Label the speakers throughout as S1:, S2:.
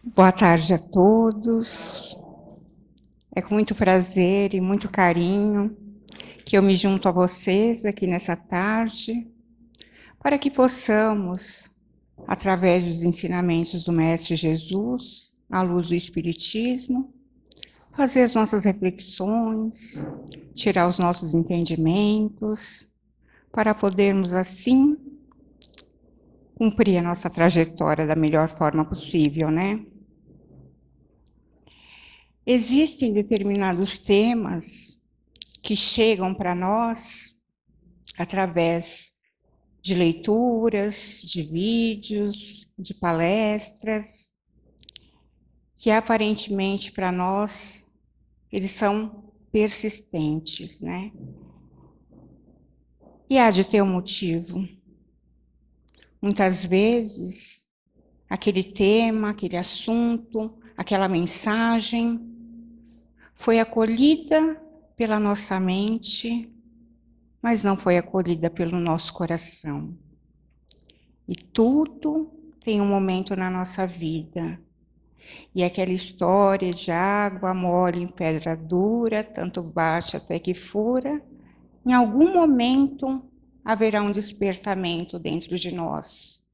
S1: Boa tarde a todos. É com muito prazer e muito carinho que eu me junto a vocês aqui nessa tarde, para que possamos, através dos ensinamentos do Mestre Jesus, à luz do Espiritismo, fazer as nossas reflexões, tirar os nossos entendimentos, para podermos, assim, cumprir a nossa trajetória da melhor forma possível, né? Existem determinados temas que chegam para nós através de leituras, de vídeos, de palestras, que aparentemente para nós eles são persistentes, né? E há de ter um motivo. Muitas vezes, aquele tema, aquele assunto, aquela mensagem foi acolhida pela nossa mente, mas não foi acolhida pelo nosso coração. E tudo tem um momento na nossa vida. E aquela história de água mole em pedra dura, tanto bate até que fura, em algum momento haverá um despertamento dentro de nós.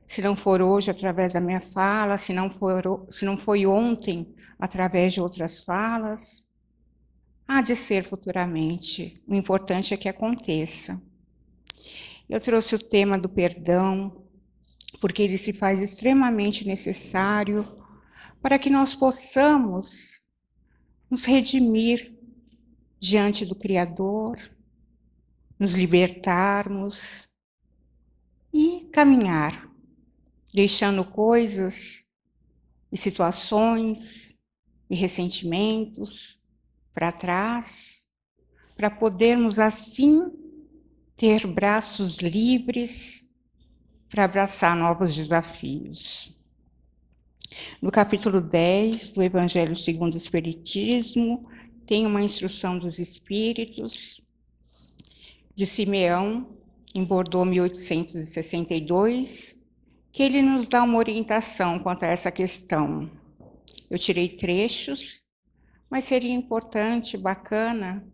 S1: Se não for hoje, através da minha fala, se não foi ontem, através de outras falas, há de ser futuramente. O importante é que aconteça. Eu trouxe o tema do perdão, porque ele se faz extremamente necessário para que nós possamos nos redimir diante do Criador, nos libertarmos e caminhar, deixando coisas e situações e ressentimentos para trás, para podermos assim ter braços livres para abraçar novos desafios. No capítulo 10 do Evangelho segundo o Espiritismo, tem uma instrução dos Espíritos de Simeão, em Bordeaux, 1862, que ele nos dá uma orientação quanto a essa questão. Eu tirei trechos, mas seria importante, bacana,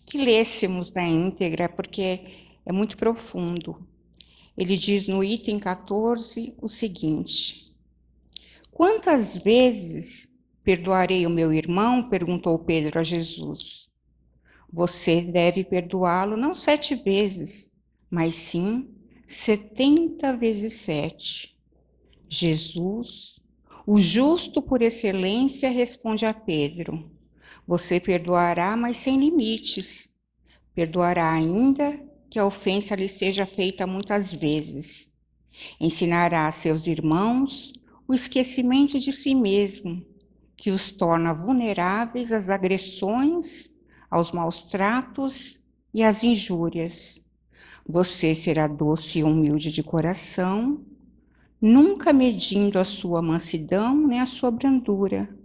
S1: que lêssemos na íntegra, porque é muito profundo. Ele diz no item 14 o seguinte: quantas vezes perdoarei o meu irmão? Perguntou Pedro a Jesus. Você deve perdoá-lo não 7 vezes, mas sim 70 vezes 7. Jesus, o justo por excelência, responde a Pedro: você perdoará, mas sem limites. Perdoará ainda que a ofensa lhe seja feita muitas vezes. Ensinará a seus irmãos o esquecimento de si mesmo, que os torna vulneráveis às agressões, aos maus tratos e às injúrias. Você será doce e humilde de coração, nunca medindo a sua mansidão nem a sua brandura.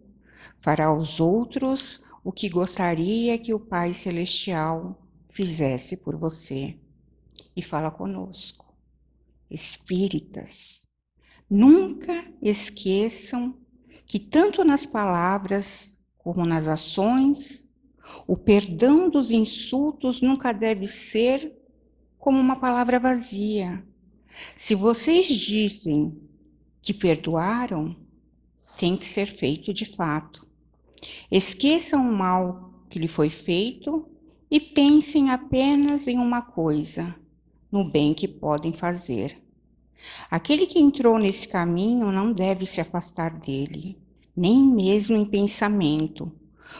S1: Fará aos outros o que gostaria que o Pai Celestial fizesse por você. E fala conosco: espíritas, nunca esqueçam que tanto nas palavras como nas ações, o perdão dos insultos nunca deve ser como uma palavra vazia. Se vocês dizem que perdoaram, tem que ser feito de fato. Esqueçam o mal que lhe foi feito e pensem apenas em uma coisa: no bem que podem fazer. Aquele que entrou nesse caminho não deve se afastar dele, nem mesmo em pensamento,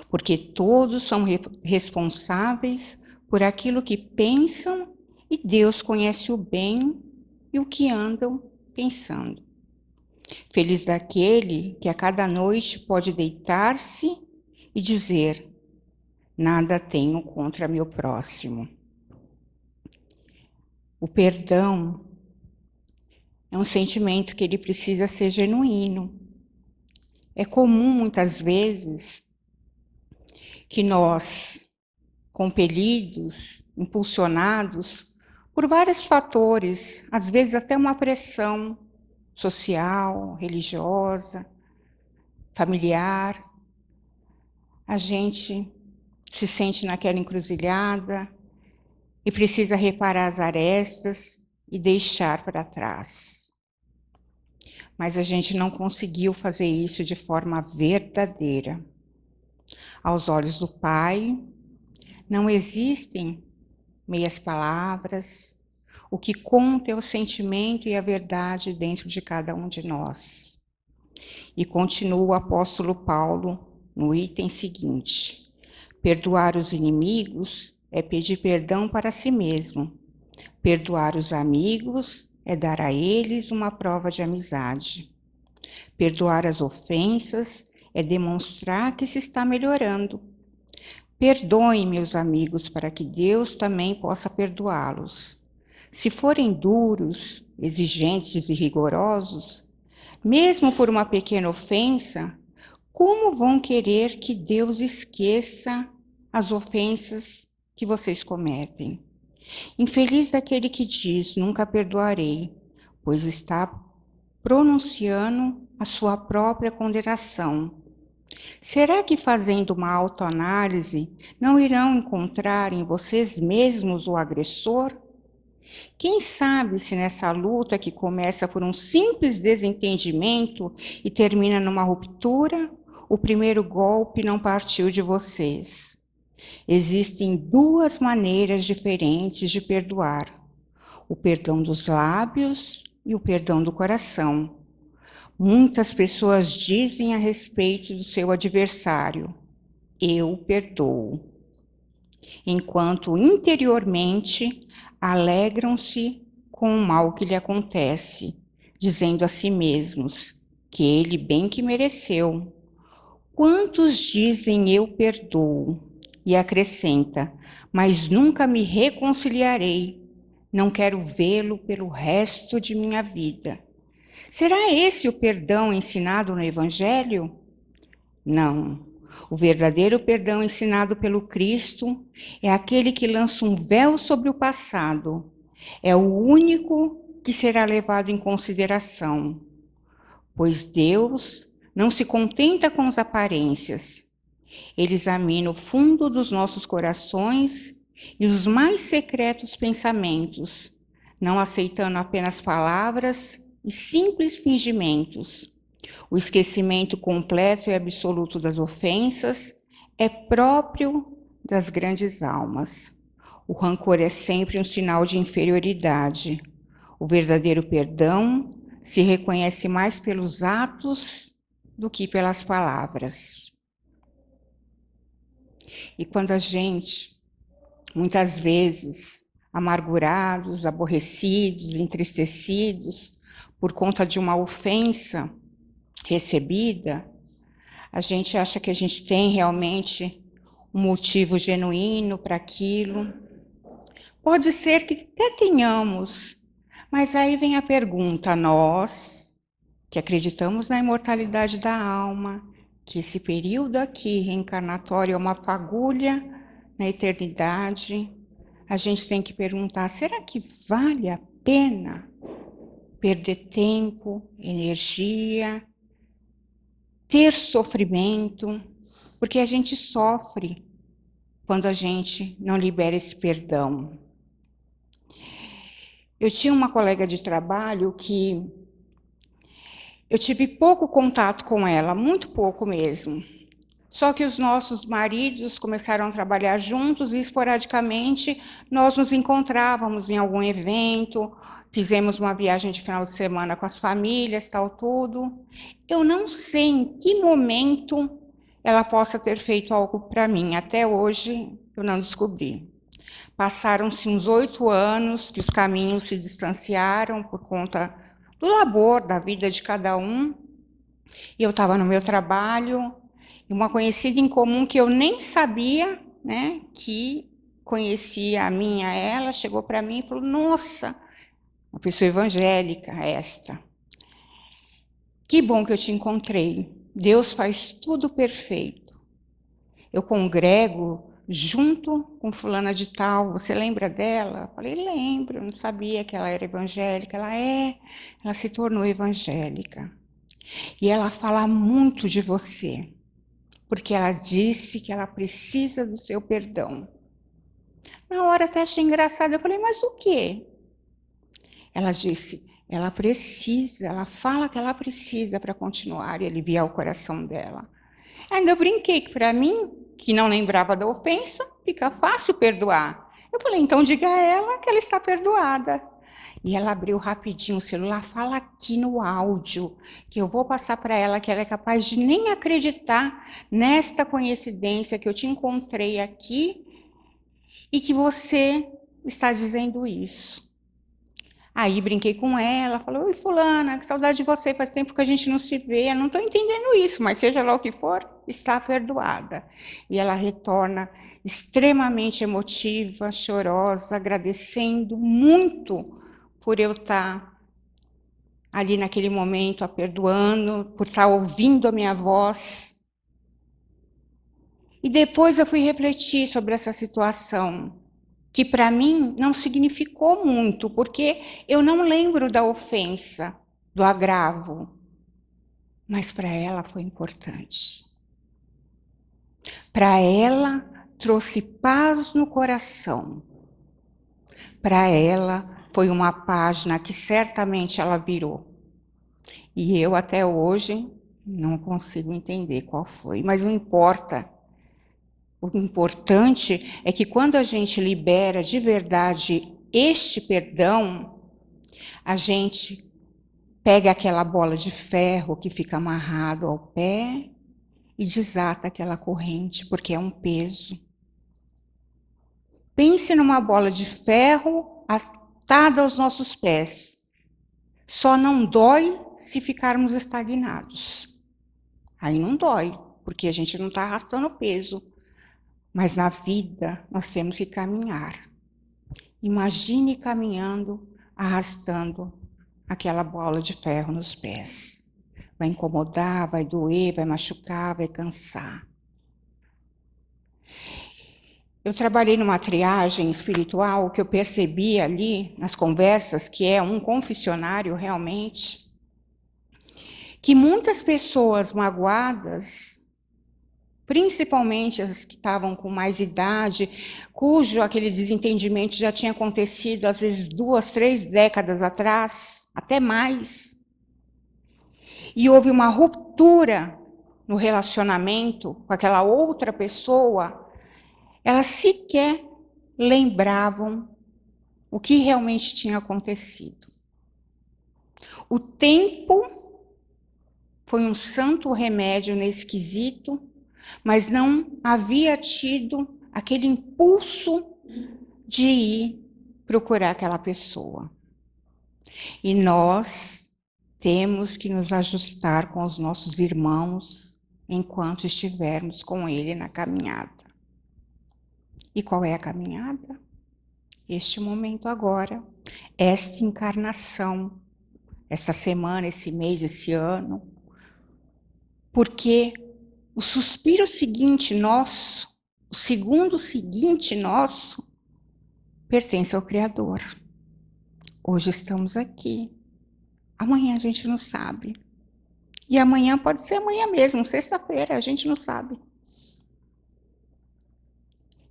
S1: porque todos são responsáveis por aquilo que pensam e Deus conhece o bem e o que andam pensando. Feliz daquele que a cada noite pode deitar-se e dizer: nada tenho contra meu próximo. O perdão é um sentimento que ele precisa ser genuíno. É comum, muitas vezes, que nós, compelidos, impulsionados por vários fatores, às vezes até uma pressão social, religiosa, familiar, a gente se sente naquela encruzilhada e precisa reparar as arestas e deixar para trás. Mas a gente não conseguiu fazer isso de forma verdadeira. Aos olhos do Pai, não existem meias palavras. O que conta é o sentimento e a verdade dentro de cada um de nós. E continua o apóstolo Paulo no item seguinte: perdoar os inimigos é pedir perdão para si mesmo. Perdoar os amigos é dar a eles uma prova de amizade. Perdoar as ofensas é demonstrar que se está melhorando. Perdoem, meus amigos, para que Deus também possa perdoá-los. Se forem duros, exigentes e rigorosos, mesmo por uma pequena ofensa, como vão querer que Deus esqueça as ofensas que vocês cometem? Infeliz daquele que diz, nunca perdoarei, pois está pronunciando a sua própria condenação. Será que fazendo uma autoanálise não irão encontrar em vocês mesmos o agressor? Quem sabe se nessa luta que começa por um simples desentendimento e termina numa ruptura, o primeiro golpe não partiu de vocês. Existem duas maneiras diferentes de perdoar: o perdão dos lábios e o perdão do coração. Muitas pessoas dizem a respeito do seu adversário: eu perdoo, enquanto interiormente alegram-se com o mal que lhe acontece, dizendo a si mesmos que ele bem que mereceu. Quantos dizem eu perdoo e acrescenta, mas nunca me reconciliarei, não quero vê-lo pelo resto de minha vida. Será esse o perdão ensinado no Evangelho? Não. O verdadeiro perdão ensinado pelo Cristo é aquele que lança um véu sobre o passado. É o único que será levado em consideração, pois Deus não se contenta com as aparências. Ele examina o fundo dos nossos corações e os mais secretos pensamentos, não aceitando apenas palavras e simples fingimentos. O esquecimento completo e absoluto das ofensas é próprio das grandes almas. O rancor é sempre um sinal de inferioridade. O verdadeiro perdão se reconhece mais pelos atos do que pelas palavras. E quando a gente, muitas vezes, amargurados, aborrecidos, entristecidos, por conta de uma ofensa recebida, a gente acha que a gente tem realmente um motivo genuíno para aquilo. Pode ser que até tenhamos, mas aí vem a pergunta: nós, que acreditamos na imortalidade da alma, que esse período aqui reencarnatório é uma fagulha na eternidade, a gente tem que perguntar: será que vale a pena perder tempo, energia, ter sofrimento? Porque a gente sofre quando a gente não libera esse perdão. Eu tinha uma colega de trabalho que eu tive pouco contato com ela, muito pouco mesmo. Só que os nossos maridos começaram a trabalhar juntos e, esporadicamente, nós nos encontrávamos em algum evento, fizemos uma viagem de final de semana com as famílias, tal, tudo. Eu não sei em que momento ela possa ter feito algo para mim. Até hoje, eu não descobri. Passaram-se uns 8 anos que os caminhos se distanciaram por conta do labor, da vida de cada um. E eu estava no meu trabalho, e uma conhecida em comum que eu nem sabia, né, que conhecia a mim e a ela, chegou para mim e falou: nossa, uma pessoa evangélica esta. Que bom que eu te encontrei. Deus faz tudo perfeito. Eu congrego junto com fulana de tal, você lembra dela? Eu falei: lembro, eu não sabia que ela era evangélica. Ela se tornou evangélica. E ela fala muito de você, porque ela disse que ela precisa do seu perdão. Na hora até achei engraçado, eu falei, mas o quê? Ela disse, ela precisa, ela fala que ela precisa para continuar e aliviar o coração dela. Ainda eu brinquei que para mim, que não lembrava da ofensa, fica fácil perdoar. Eu falei, então diga a ela que ela está perdoada. E ela abriu rapidinho o celular, fala aqui no áudio, que eu vou passar para ela, que ela é capaz de nem acreditar nesta coincidência que eu te encontrei aqui e que você está dizendo isso. Aí brinquei com ela, falei, oi fulana, que saudade de você, faz tempo que a gente não se vê, eu não estou entendendo isso, mas seja lá o que for, está perdoada. E ela retorna extremamente emotiva, chorosa, agradecendo muito por eu estar ali naquele momento, a perdoando, por estar ouvindo a minha voz. E depois eu fui refletir sobre essa situação, que para mim não significou muito, porque eu não lembro da ofensa, do agravo, mas para ela foi importante. Para ela trouxe paz no coração. Para ela foi uma página que certamente ela virou. E eu até hoje não consigo entender qual foi, mas não importa. O importante é que quando a gente libera de verdade este perdão, a gente pega aquela bola de ferro que fica amarrado ao pé e desata aquela corrente, porque é um peso. Pense numa bola de ferro atada aos nossos pés. Só não dói se ficarmos estagnados. Aí não dói, porque a gente não está arrastando peso. Mas na vida nós temos que caminhar. Imagine caminhando, arrastando aquela bola de ferro nos pés. Vai incomodar, vai doer, vai machucar, vai cansar. Eu trabalhei numa triagem espiritual que eu percebi ali nas conversas, que é um confessionário realmente, que muitas pessoas magoadas, principalmente as que estavam com mais idade, cujo aquele desentendimento já tinha acontecido, às vezes 2, 3 décadas atrás, até mais. E houve uma ruptura no relacionamento com aquela outra pessoa, elas sequer lembravam o que realmente tinha acontecido. O tempo foi um santo remédio nesse quesito, mas não havia tido aquele impulso de ir procurar aquela pessoa. E nós temos que nos ajustar com os nossos irmãos enquanto estivermos com ele na caminhada. E qual é a caminhada? Este momento agora, esta encarnação, essa semana, esse mês, esse ano, porque o suspiro seguinte nosso, o segundo seguinte nosso, pertence ao Criador. Hoje estamos aqui, amanhã a gente não sabe. E amanhã pode ser amanhã mesmo, sexta-feira, a gente não sabe.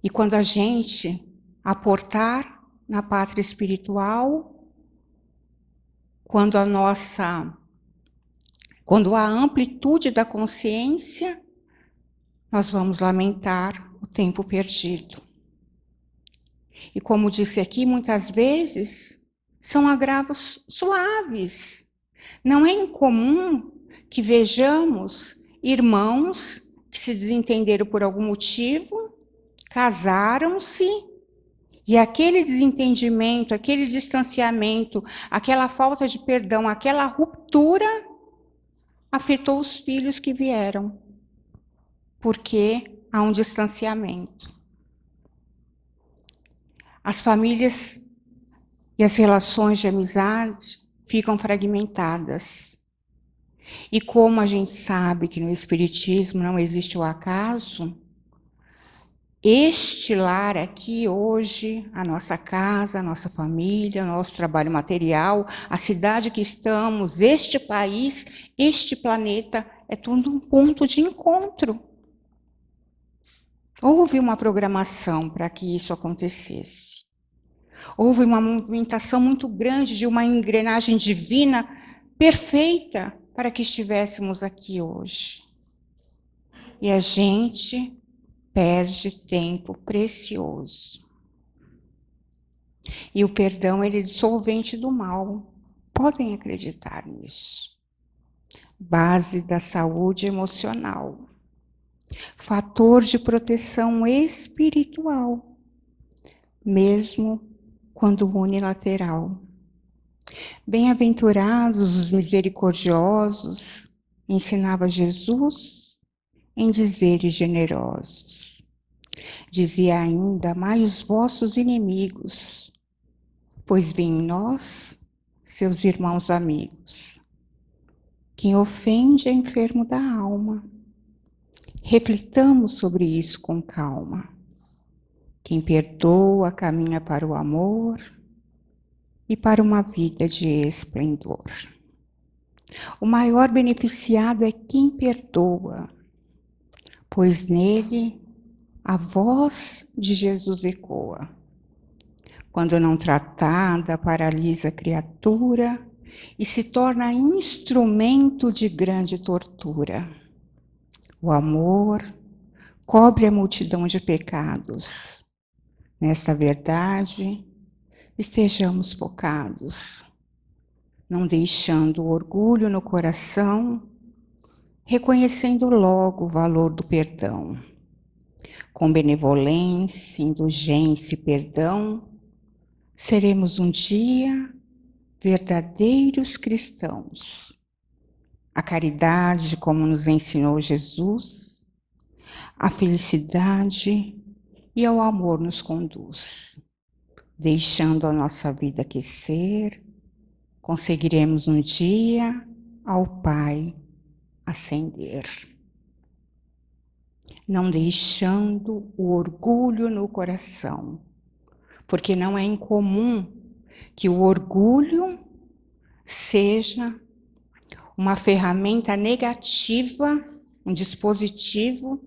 S1: E quando a gente aportar na pátria espiritual, quando a amplitude da consciência, nós vamos lamentar o tempo perdido. E como disse aqui, muitas vezes são agravos suaves. Não é incomum que vejamos irmãos que se desentenderam por algum motivo, casaram-se, e aquele desentendimento, aquele distanciamento, aquela falta de perdão, aquela ruptura afetou os filhos que vieram, porque há um distanciamento. As famílias e as relações de amizade ficam fragmentadas. E como a gente sabe que no Espiritismo não existe o acaso, este lar aqui hoje, a nossa casa, a nossa família, nosso trabalho material, a cidade que estamos, este país, este planeta, é tudo um ponto de encontro. Houve uma programação para que isso acontecesse. Houve uma movimentação muito grande de uma engrenagem divina perfeita para que estivéssemos aqui hoje. E a gente perde tempo precioso. E o perdão, ele é dissolvente do mal. Podem acreditar nisso. Base da saúde emocional. Fator de proteção espiritual. Mesmo quando unilateral. Bem-aventurados os misericordiosos, ensinava Jesus em dizeres generosos. Dizia ainda, amai os vossos inimigos, pois vem em nós, seus irmãos amigos. Quem ofende é enfermo da alma. Reflitamos sobre isso com calma. Quem perdoa caminha para o amor e para uma vida de esplendor. O maior beneficiado é quem perdoa, pois nele a voz de Jesus ecoa. Quando não tratada, paralisa a criatura e se torna instrumento de grande tortura. O amor cobre a multidão de pecados. Nesta verdade, estejamos focados, não deixando o orgulho no coração, reconhecendo logo o valor do perdão. Com benevolência, indulgência e perdão, seremos um dia verdadeiros cristãos. A caridade, como nos ensinou Jesus, a felicidade e ao amor nos conduz. Deixando a nossa vida aquecer, conseguiremos um dia ao Pai ascender. Não deixando o orgulho no coração, porque não é incomum que o orgulho seja uma ferramenta negativa, um dispositivo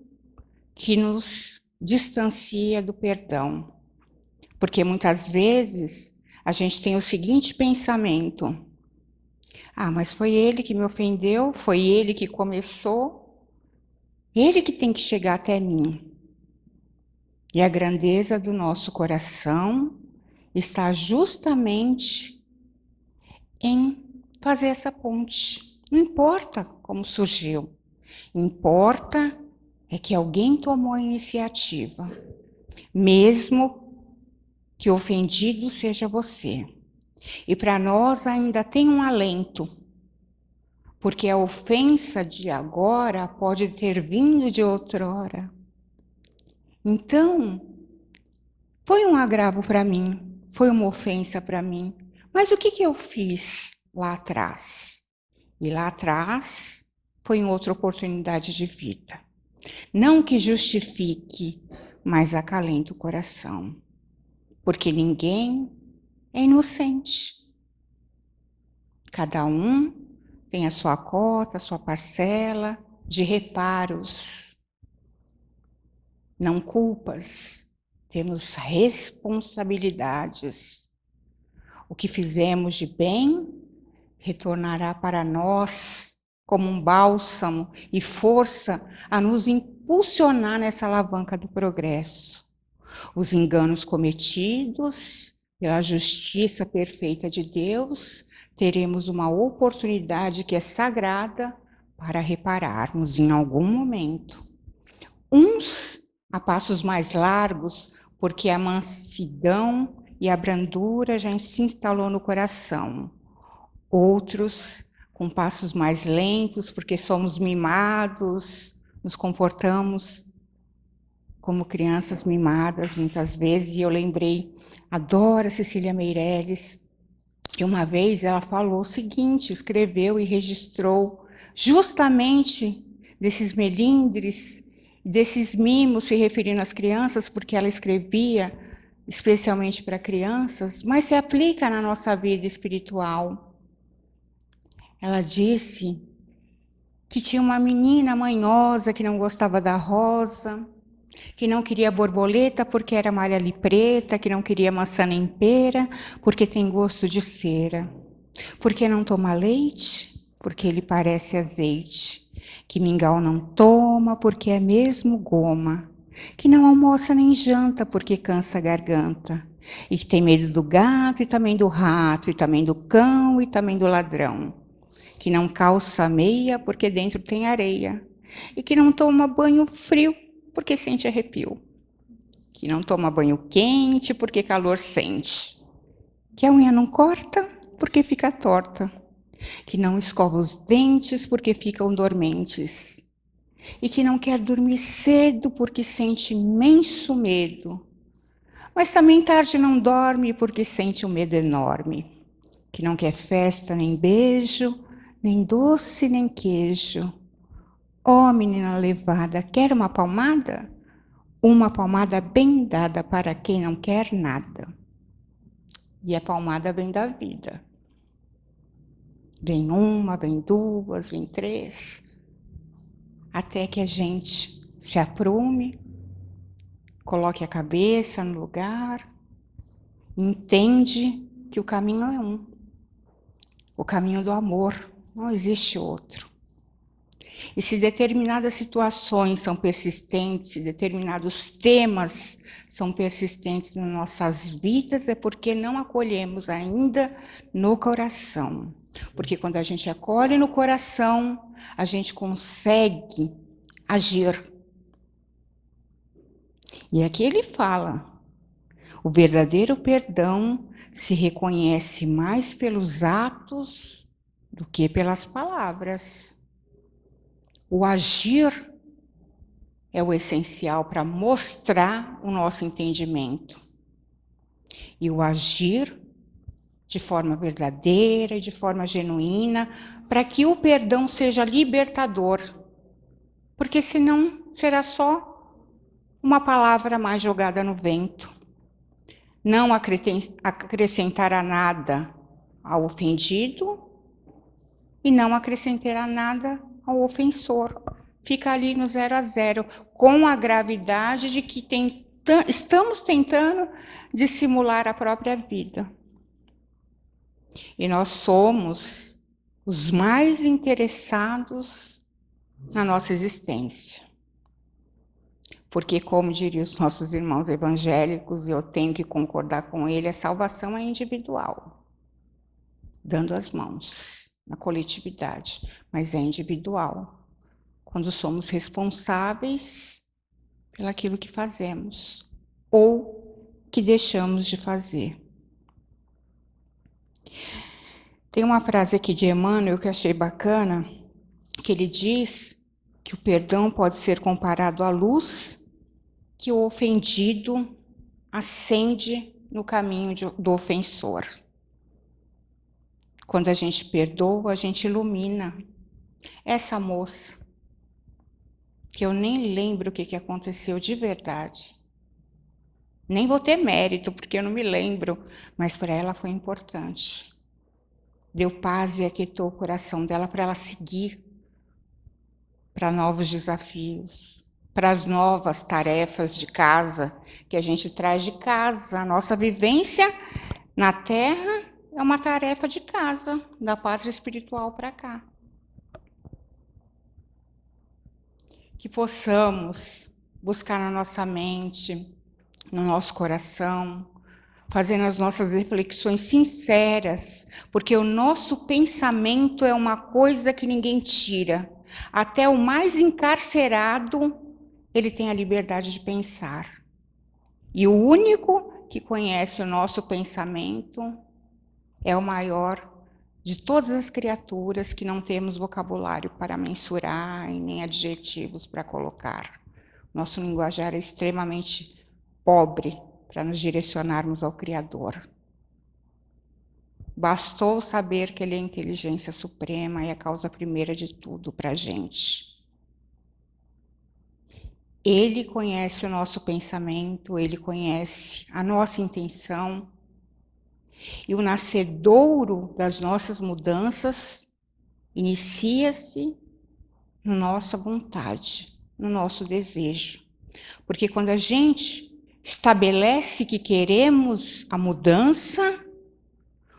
S1: que nos distancia do perdão. Porque muitas vezes a gente tem o seguinte pensamento: ah, mas foi ele que me ofendeu, foi ele que começou, ele que tem que chegar até mim. E a grandeza do nosso coração está justamente em fazer essa ponte. Não importa como surgiu, importa é que alguém tomou a iniciativa, mesmo que o ofendido seja você. E para nós ainda tem um alento, porque a ofensa de agora pode ter vindo de outrora. Então, foi um agravo para mim, foi uma ofensa para mim, mas o que eu fiz lá atrás? E lá atrás foi em outra oportunidade de vida. Não que justifique, mas acalenta o coração, porque ninguém é inocente. Cada um tem a sua cota, a sua parcela de reparos. Não culpas, temos responsabilidades. O que fizemos de bem retornará para nós como um bálsamo e força a nos impulsionar nessa alavanca do progresso. Os enganos cometidos pela justiça perfeita de Deus, teremos uma oportunidade que é sagrada para repararmos em algum momento. Uns a passos mais largos, porque a mansidão e a brandura já se instalou no coração. Outros com passos mais lentos, porque somos mimados, nos comportamos como crianças mimadas muitas vezes. E eu lembrei, adoro a Cecília Meirelles, e uma vez ela falou o seguinte, escreveu e registrou justamente desses melindres Desses mimos, se referindo às crianças, porque ela escrevia especialmente para crianças, mas se aplica na nossa vida espiritual. Ela disse que tinha uma menina manhosa que não gostava da rosa, que não queria borboleta porque era amarela e preta, que não queria maçã nem pera porque tem gosto de cera, porque não toma leite porque ele parece azeite, que mingau não toma porque é mesmo goma, que não almoça nem janta porque cansa a garganta, e que tem medo do gato e também do rato, e também do cão e também do ladrão, que não calça meia porque dentro tem areia, e que não toma banho frio porque sente arrepio, que não toma banho quente porque calor sente, que a unha não corta porque fica torta, que não escova os dentes porque ficam dormentes, e que não quer dormir cedo porque sente imenso medo, mas também tarde não dorme porque sente um medo enorme, que não quer festa nem beijo, nem doce nem queijo. Ó, menina levada, quer uma palmada? Uma palmada bem dada para quem não quer nada. E a palmada vem da vida. Vem uma, vem duas, vem três, até que a gente se aprume, coloque a cabeça no lugar, entende que o caminho é um, o caminho do amor, não existe outro. E se determinadas situações são persistentes, se determinados temas são persistentes nas nossas vidas, é porque não acolhemos ainda no coração. Porque quando a gente acolhe no coração, a gente consegue agir. E aqui ele fala, o verdadeiro perdão se reconhece mais pelos atos do que pelas palavras. O agir é o essencial para mostrar o nosso entendimento. E o agir de forma verdadeira e de forma genuína, para que o perdão seja libertador. Porque senão será só uma palavra mais jogada no vento. Não acrescentará nada ao ofendido e não acrescentará nada ao ofensor. Fica ali no 0 a 0, com a gravidade de que estamos tentando dissimular a própria vida. E nós somos os mais interessados na nossa existência. Porque, como diriam os nossos irmãos evangélicos, e eu tenho que concordar com ele, a salvação é individual, dando as mãos na coletividade, mas é individual. Quando somos responsáveis pelaquilo que fazemos ou que deixamos de fazer. Tem uma frase aqui de Emmanuel que eu achei bacana, que ele diz que o perdão pode ser comparado à luz que o ofendido acende no caminho do ofensor. Quando a gente perdoa, a gente ilumina. Essa moça, que eu nem lembro o que aconteceu de verdade. Nem vou ter mérito, porque eu não me lembro, mas para ela foi importante. Deu paz e aquietou o coração dela para ela seguir para novos desafios, para as novas tarefas de casa que a gente traz de casa. A nossa vivência na Terra é uma tarefa de casa, da pátria espiritual para cá. Que possamos buscar na nossa mente, no nosso coração, fazendo as nossas reflexões sinceras, porque o nosso pensamento é uma coisa que ninguém tira. Até o mais encarcerado, ele tem a liberdade de pensar. E o único que conhece o nosso pensamento é o maior de todas as criaturas, que não temos vocabulário para mensurar e nem adjetivos para colocar. Nosso linguajar é extremamente pobre para nos direcionarmos ao Criador. Bastou saber que Ele é a inteligência suprema e a causa primeira de tudo para a gente. Ele conhece o nosso pensamento, Ele conhece a nossa intenção. E o nascedouro das nossas mudanças inicia-se na nossa vontade, no nosso desejo. Porque quando a gente estabelece que queremos a mudança,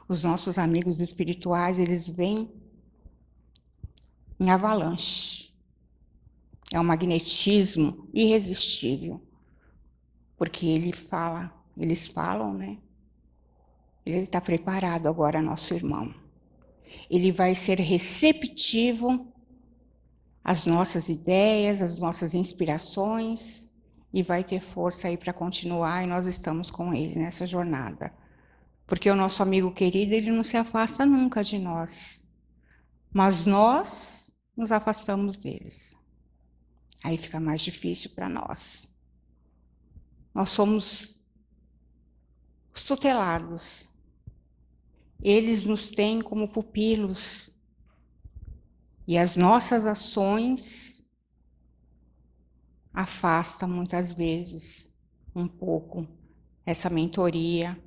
S1: os nossos amigos espirituais, eles vêm em avalanche. É um magnetismo irresistível. Porque eles falam, né? Ele está preparado agora, nosso irmão. Ele vai ser receptivo às nossas ideias, às nossas inspirações, e vai ter força aí para continuar, e nós estamos com ele nessa jornada. Porque o nosso amigo querido, ele não se afasta nunca de nós, mas nós nos afastamos deles. Aí fica mais difícil para nós. Nós somos os tutelados. Eles nos têm como pupilos. E as nossas ações afastam muitas vezes um pouco essa mentoria.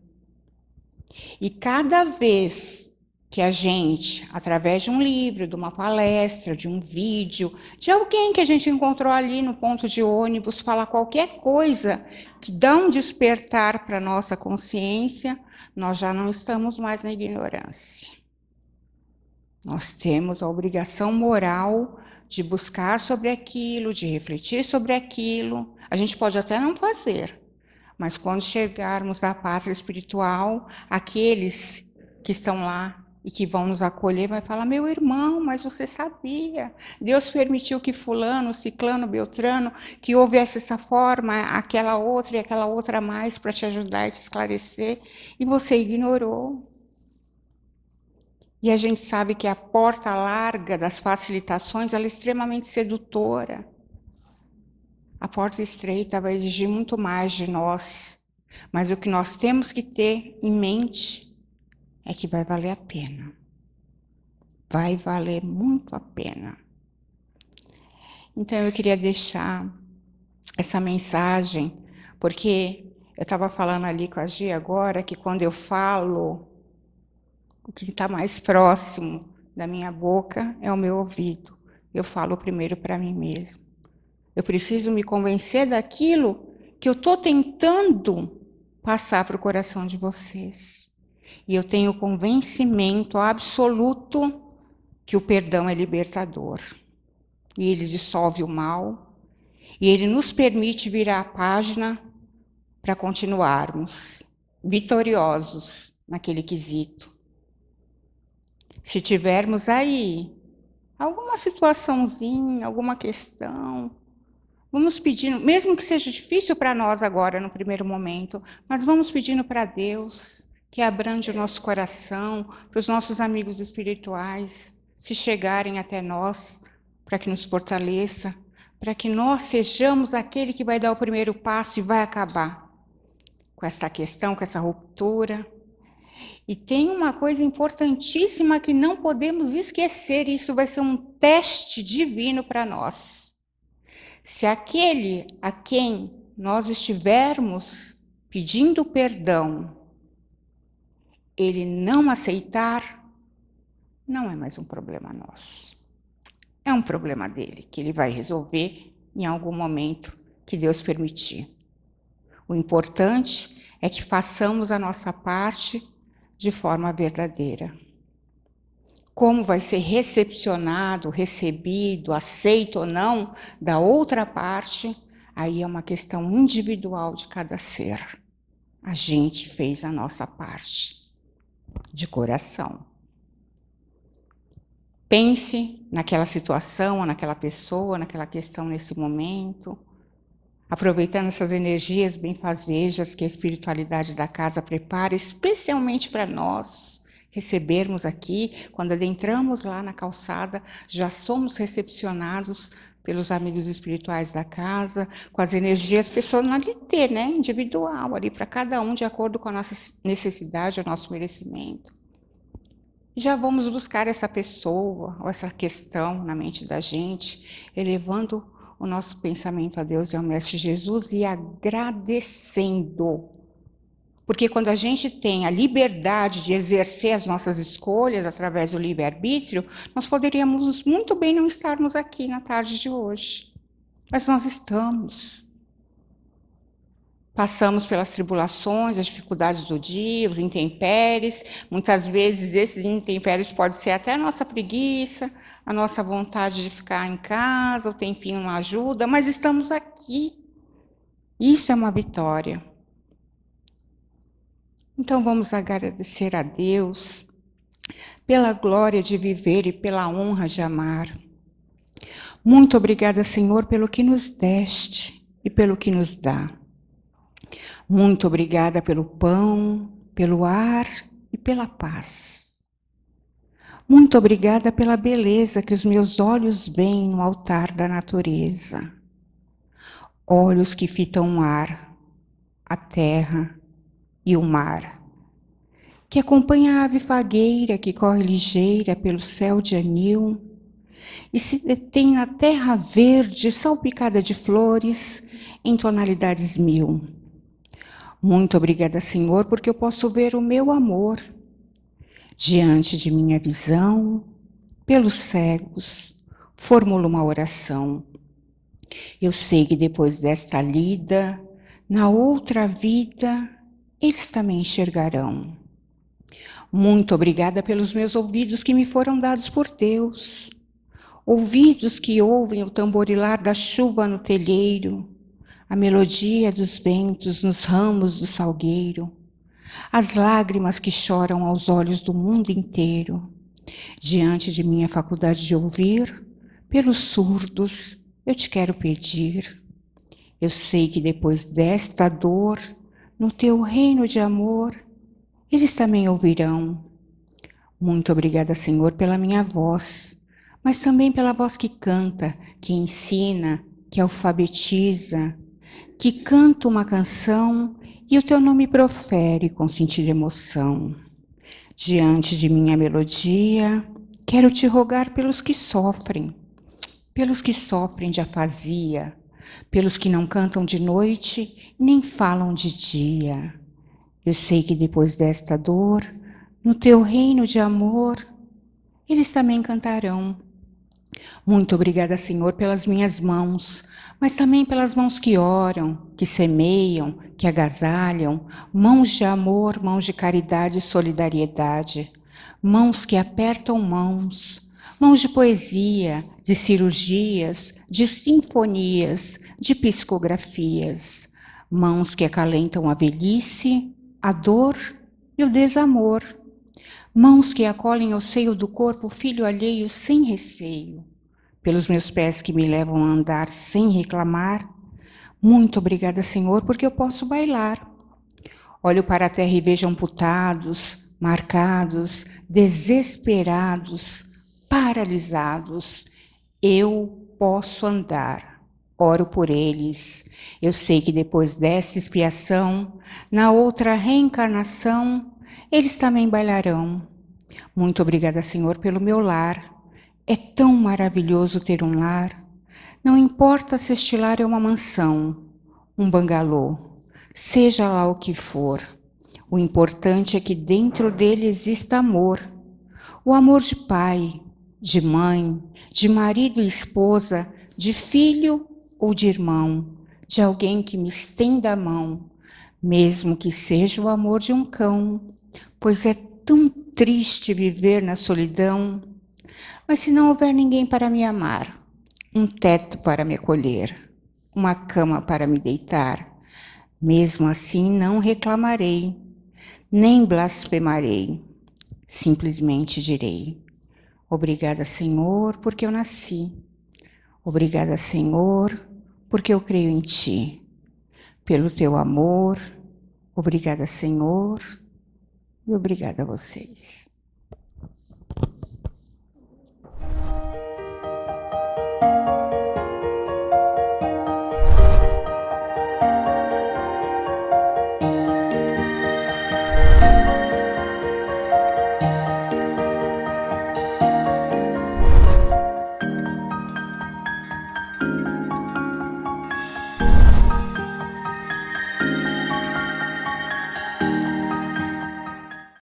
S1: E cada vez que a gente, através de um livro, de uma palestra, de um vídeo, de alguém que a gente encontrou ali no ponto de ônibus, fala qualquer coisa que dá um despertar para a nossa consciência, nós já não estamos mais na ignorância. Nós temos a obrigação moral de buscar sobre aquilo, de refletir sobre aquilo. A gente pode até não fazer, mas quando chegarmos à pátria espiritual, aqueles que estão lá e que vão nos acolher, vai falar, meu irmão, mas você sabia, Deus permitiu que fulano, ciclano, beltrano, que houvesse essa forma, aquela outra e aquela outra mais para te ajudar e te esclarecer, e você ignorou. E a gente sabe que a porta larga das facilitações, ela é extremamente sedutora. A porta estreita vai exigir muito mais de nós, mas o que nós temos que ter em mente é que vai valer a pena. Vai valer muito a pena. Então eu queria deixar essa mensagem, porque eu estava falando ali com a Gi agora, que quando eu falo, o que está mais próximo da minha boca é o meu ouvido. Eu falo primeiro para mim mesmo. Eu preciso me convencer daquilo que eu estou tentando passar para o coração de vocês. E eu tenho convencimento absoluto que o perdão é libertador. E ele dissolve o mal. E ele nos permite virar a página para continuarmos vitoriosos naquele quesito. Se tivermos aí alguma situaçãozinha, alguma questão, vamos pedindo, mesmo que seja difícil para nós agora, no primeiro momento, mas vamos pedindo para Deus que abrande o nosso coração, para os nossos amigos espirituais, se chegarem até nós, para que nos fortaleça, para que nós sejamos aquele que vai dar o primeiro passo e vai acabar com essa questão, com essa ruptura. E tem uma coisa importantíssima que não podemos esquecer, e isso vai ser um teste divino para nós. Se aquele a quem nós estivermos pedindo perdão, ele não aceitar, não é mais um problema nosso. É um problema dele, que ele vai resolver em algum momento que Deus permitir. O importante é que façamos a nossa parte de forma verdadeira. Como vai ser recepcionado, recebido, aceito ou não da outra parte, aí é uma questão individual de cada ser. A gente fez a nossa parte, de coração. Pense naquela situação, naquela pessoa, naquela questão nesse momento, aproveitando essas energias benfazejas que a espiritualidade da casa prepara, especialmente para nós, recebermos aqui, quando adentramos lá na calçada, já somos recepcionados pelos amigos espirituais da casa, com as energias personalité, né, individual, ali para cada um, de acordo com a nossa necessidade, o nosso merecimento. Já vamos buscar essa pessoa, ou essa questão na mente da gente, elevando o nosso pensamento a Deus e ao Mestre Jesus e agradecendo. Porque quando a gente tem a liberdade de exercer as nossas escolhas através do livre-arbítrio, nós poderíamos muito bem não estarmos aqui na tarde de hoje. Mas nós estamos. Passamos pelas tribulações, as dificuldades do dia, os intempéries. Muitas vezes esses intempéries podem ser até a nossa preguiça, a nossa vontade de ficar em casa, o tempinho não ajuda, mas estamos aqui. Isso é uma vitória. Então vamos agradecer a Deus pela glória de viver e pela honra de amar. Muito obrigada, Senhor, pelo que nos deste e pelo que nos dá. Muito obrigada pelo pão, pelo ar e pela paz. Muito obrigada pela beleza que os meus olhos veem no altar da natureza. Olhos que fitam o ar, a terra e o mar. Que acompanha a ave fagueira que corre ligeira pelo céu de anil e se detém na terra verde salpicada de flores em tonalidades mil. Muito obrigada, Senhor, porque eu posso ver o meu amor diante de minha visão, pelos cegos, formulo uma oração. Eu sei que depois desta lida, na outra vida, eles também enxergarão. Muito obrigada pelos meus ouvidos que me foram dados por Deus. Ouvidos que ouvem o tamborilar da chuva no telheiro, a melodia dos ventos nos ramos do salgueiro, as lágrimas que choram aos olhos do mundo inteiro. Diante de minha faculdade de ouvir, pelos surdos, eu te quero pedir. Eu sei que depois desta dor, no teu reino de amor, eles também ouvirão. Muito obrigada, Senhor, pela minha voz, mas também pela voz que canta, que ensina, que alfabetiza, que canta uma canção e o teu nome profere com sentido emoção. Diante de minha melodia, quero te rogar pelos que sofrem de afasia, pelos que não cantam de noite nem falam de dia. Eu sei que depois desta dor, no teu reino de amor, eles também cantarão. Muito obrigada, Senhor, pelas minhas mãos, mas também pelas mãos que oram, que semeiam, que agasalham, mãos de amor, mãos de caridade e solidariedade, mãos que apertam mãos, mãos de poesia, de cirurgias, de sinfonias, de psicografias, mãos que acalentam a velhice, a dor e o desamor, mãos que acolhem ao seio do corpo o filho alheio sem receio, pelos meus pés que me levam a andar sem reclamar. Muito obrigada, Senhor, porque eu posso bailar. Olho para a terra e vejo amputados, marcados, desesperados, paralisados. Eu posso andar. Oro por eles. Eu sei que depois dessa expiação, na outra reencarnação, eles também bailarão. Muito obrigada, Senhor, pelo meu lar. É tão maravilhoso ter um lar. Não importa se este lar é uma mansão, um bangalô, seja lá o que for. O importante é que dentro dele exista amor. O amor de pai, de mãe, de marido e esposa, de filho ou de irmão, de alguém que me estenda a mão, mesmo que seja o amor de um cão, pois é tão triste viver na solidão. Mas se não houver ninguém para me amar, um teto para me acolher, uma cama para me deitar, mesmo assim não reclamarei, nem blasfemarei, simplesmente direi: obrigada, Senhor, porque eu nasci. Obrigada, Senhor, porque eu creio em Ti. Pelo Teu amor, obrigada, Senhor, e obrigada a vocês.